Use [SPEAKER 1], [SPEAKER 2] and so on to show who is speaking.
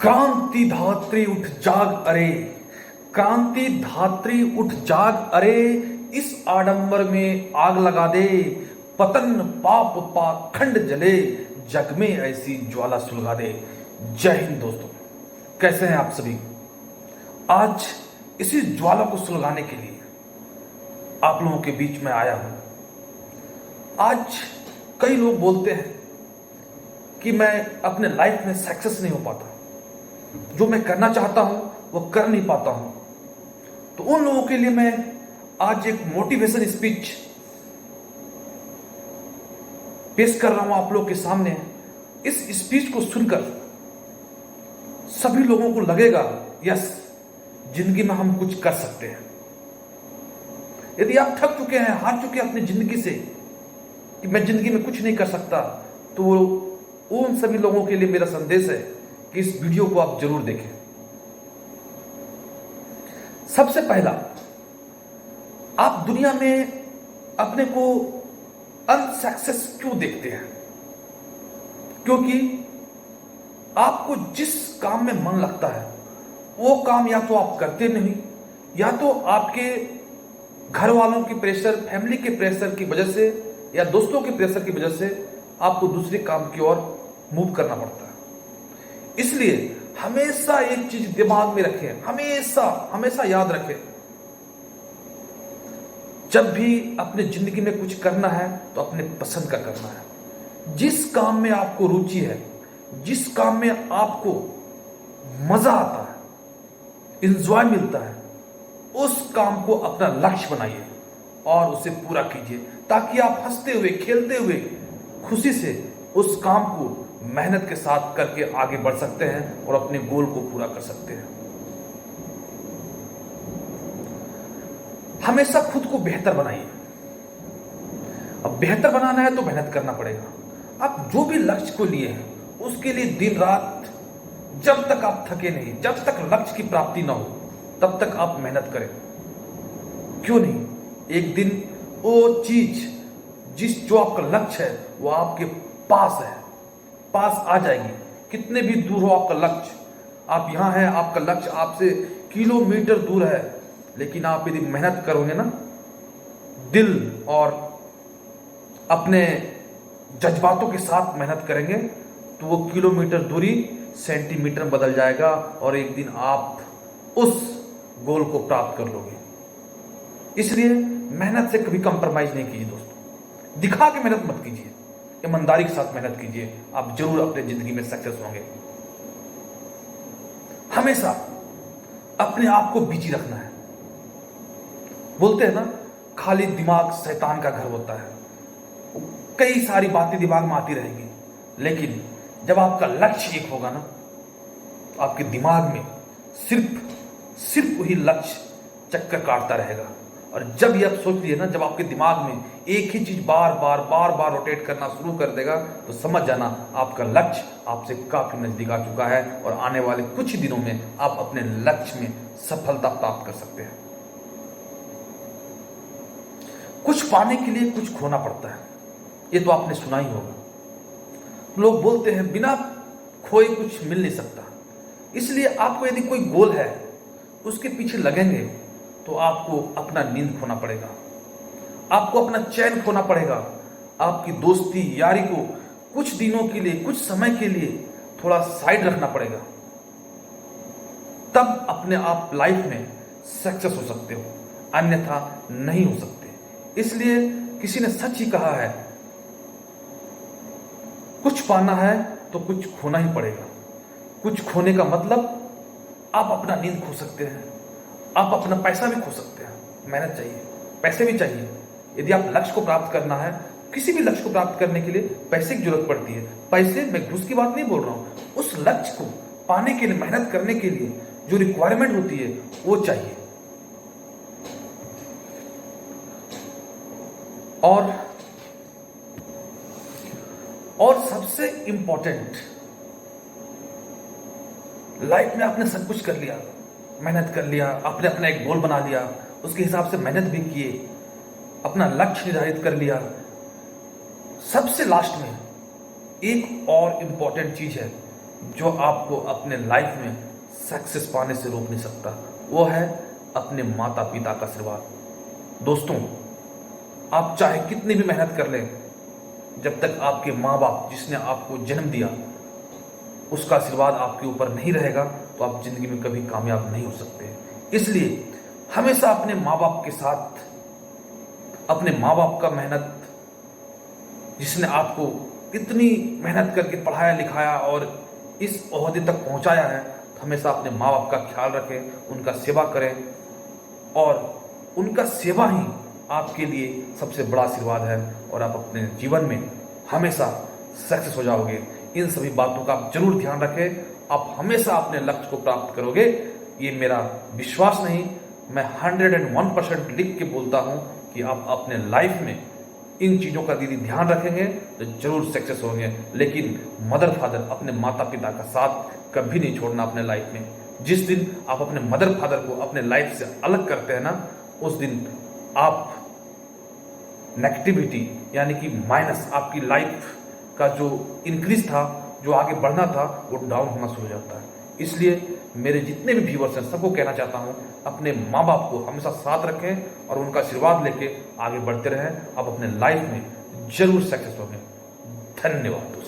[SPEAKER 1] क्रांति धात्री उठ जाग अरे, क्रांति धात्री उठ जाग अरे, इस आडंबर में आग लगा दे, पतन पाप पाखंड जले, जग में ऐसी ज्वाला सुलगा दे। जय हिंद दोस्तों, कैसे हैं आप सभी। आज इसी ज्वाला को सुलगाने के लिए आप लोगों के बीच में आया हूं। आज कई लोग बोलते हैं कि मैं अपने लाइफ में सक्सेस नहीं हो पाता, जो मैं करना चाहता हूं वो कर नहीं पाता हूं। तो उन लोगों के लिए मैं आज एक मोटिवेशन स्पीच पेश कर रहा हूं आप लोग के सामने। इस स्पीच को सुनकर सभी लोगों को लगेगा यस, जिंदगी में हम कुछ कर सकते हैं। यदि आप थक चुके हैं, हार चुके हैं अपनी जिंदगी से कि मैं जिंदगी में कुछ नहीं कर सकता, तो उन सभी लोगों के लिए मेरा संदेश है कि इस वीडियो को आप जरूर देखें। सबसे पहला, आप दुनिया में अपने को अनसक्सेस क्यों देखते हैं? क्योंकि आपको जिस काम में मन लगता है वो काम या तो आप करते नहीं, या तो आपके घर वालों की प्रेशर, फैमिली के प्रेशर की वजह से या दोस्तों के प्रेशर की वजह से आपको दूसरे काम की ओर मूव करना पड़ता है। इसलिए हमेशा एक चीज दिमाग में रखें, हमेशा हमेशा याद रखें, जब भी अपने जिंदगी में कुछ करना है तो अपने पसंद का करना है। जिस काम में आपको रुचि है, जिस काम में आपको मजा आता है, इंजॉय मिलता है, उस काम को अपना लक्ष्य बनाइए और उसे पूरा कीजिए, ताकि आप हंसते हुए, खेलते हुए, खुशी से उस काम को मेहनत के साथ करके आगे बढ़ सकते हैं और अपने गोल को पूरा कर सकते हैं। हमेशा खुद को बेहतर बनाइए। अब बेहतर बनाना है तो मेहनत करना पड़ेगा। आप जो भी लक्ष्य को लिए हैं उसके लिए दिन रात, जब तक आप थके नहीं, जब तक लक्ष्य की प्राप्ति ना हो, तब तक आप मेहनत करें। क्यों नहीं, एक दिन वो चीज जो आपका लक्ष्य है वो आपके पास आ जाएगी। कितने भी दूर हो आपका लक्ष्य, आप यहां हैं, आपका लक्ष्य आपसे किलोमीटर दूर है, लेकिन आप यदि मेहनत करोगे ना, दिल और अपने जज्बातों के साथ मेहनत करेंगे, तो वो किलोमीटर दूरी सेंटीमीटर में बदल जाएगा और एक दिन आप उस गोल को प्राप्त कर लोगे। इसलिए मेहनत से कभी कंप्रोमाइज नहीं कीजिए दोस्तों। दिखा के मेहनत मत कीजिए, ईमानदारी के साथ मेहनत कीजिए, आप जरूर अपने जिंदगी में सक्सेस होंगे। हमेशा अपने आप को बिजी रखना है। बोलते हैं ना, खाली दिमाग शैतान का घर होता है। कई सारी बातें दिमाग में आती रहेंगी, लेकिन जब आपका लक्ष्य एक होगा ना, तो आपके दिमाग में सिर्फ वही लक्ष्य चक्कर काटता रहेगा। और जब ये आप सोच लिए ना, जब आपके दिमाग में एक ही चीज बार बार रोटेट करना शुरू कर देगा, तो समझ जाना आपका लक्ष्य आपसे काफी नजदीक आ चुका है और आने वाले कुछ ही दिनों में आप अपने लक्ष्य में सफलता प्राप्त कर सकते हैं। कुछ पाने के लिए कुछ खोना पड़ता है, ये तो आपने सुना ही होगा। लोग बोलते हैं बिना खोए कुछ मिल नहीं सकता। इसलिए आपको यदि कोई गोल है, उसके पीछे लगेंगे तो आपको अपना नींद खोना पड़ेगा, आपको अपना चैन खोना पड़ेगा, आपकी दोस्ती यारी को कुछ दिनों के लिए, कुछ समय के लिए थोड़ा साइड रखना पड़ेगा। तब अपने आप लाइफ में सक्सेस हो सकते हो, अन्यथा नहीं हो सकते। इसलिए किसी ने सच ही कहा है, कुछ पाना है तो कुछ खोना ही पड़ेगा। कुछ खोने का मतलब आप अपना नींद खो सकते हैं, आप अपना पैसा भी खो सकते हैं। मेहनत चाहिए, पैसे भी चाहिए। यदि आप लक्ष्य को प्राप्त करना है, किसी भी लक्ष्य को प्राप्त करने के लिए पैसे की जरूरत पड़ती है। पैसे, मैं घूस की बात नहीं बोल रहा हूं, उस लक्ष्य को पाने के लिए, मेहनत करने के लिए जो रिक्वायरमेंट होती है वो चाहिए। और सबसे इंपॉर्टेंट, लाइफ में आपने सब कुछ कर लिया, मेहनत कर लिया, आपने अपना एक गोल बना लिया, उसके हिसाब से मेहनत भी किए, अपना लक्ष्य निर्धारित कर लिया। सबसे लास्ट में एक और इंपॉर्टेंट चीज है जो आपको अपने लाइफ में सक्सेस पाने से रोक नहीं सकता, वो है अपने माता पिता का आशीर्वाद। दोस्तों, आप चाहे कितनी भी मेहनत कर लें, जब तक आपके माँ बाप जिसने आपको जन्म दिया उसका आशीर्वाद आपके ऊपर नहीं रहेगा, तो आप जिंदगी में कभी कामयाब नहीं हो सकते। इसलिए हमेशा अपने माँ बाप के साथ, अपने माँ बाप का मेहनत, जिसने आपको इतनी मेहनत करके पढ़ाया लिखाया और इस ओहदे तक पहुंचाया है, तो हमेशा अपने माँ बाप का ख्याल रखें, उनका सेवा करें, और उनका सेवा ही आपके लिए सबसे बड़ा आशीर्वाद है, और आप अपने जीवन में हमेशा सक्सेस हो जाओगे। इन सभी बातों का आप जरूर ध्यान रखें, आप हमेशा अपने लक्ष्य को प्राप्त करोगे, ये मेरा विश्वास नहीं, मैं 101% लिख के बोलता हूं कि आप अपने लाइफ में इन चीज़ों का यदि ध्यान रखेंगे तो जरूर सक्सेस होंगे। लेकिन मदर फादर, अपने माता पिता का साथ कभी नहीं छोड़ना अपने लाइफ में। जिस दिन आप अपने मदर फादर को अपने लाइफ से अलग करते हैं ना, उस दिन आप नेगेटिविटी यानी कि माइनस, आपकी लाइफ का जो इंक्रीज था, जो आगे बढ़ना था, वो डाउन होना शुरू हो जाता है। इसलिए मेरे जितने भी व्यूअर्स हैं सबको कहना चाहता हूं, अपने माँ बाप को हमेशा साथ रखें और उनका आशीर्वाद लेके आगे बढ़ते रहें। आप अपने लाइफ में जरूर सक्सेस होंगे। धन्यवाद।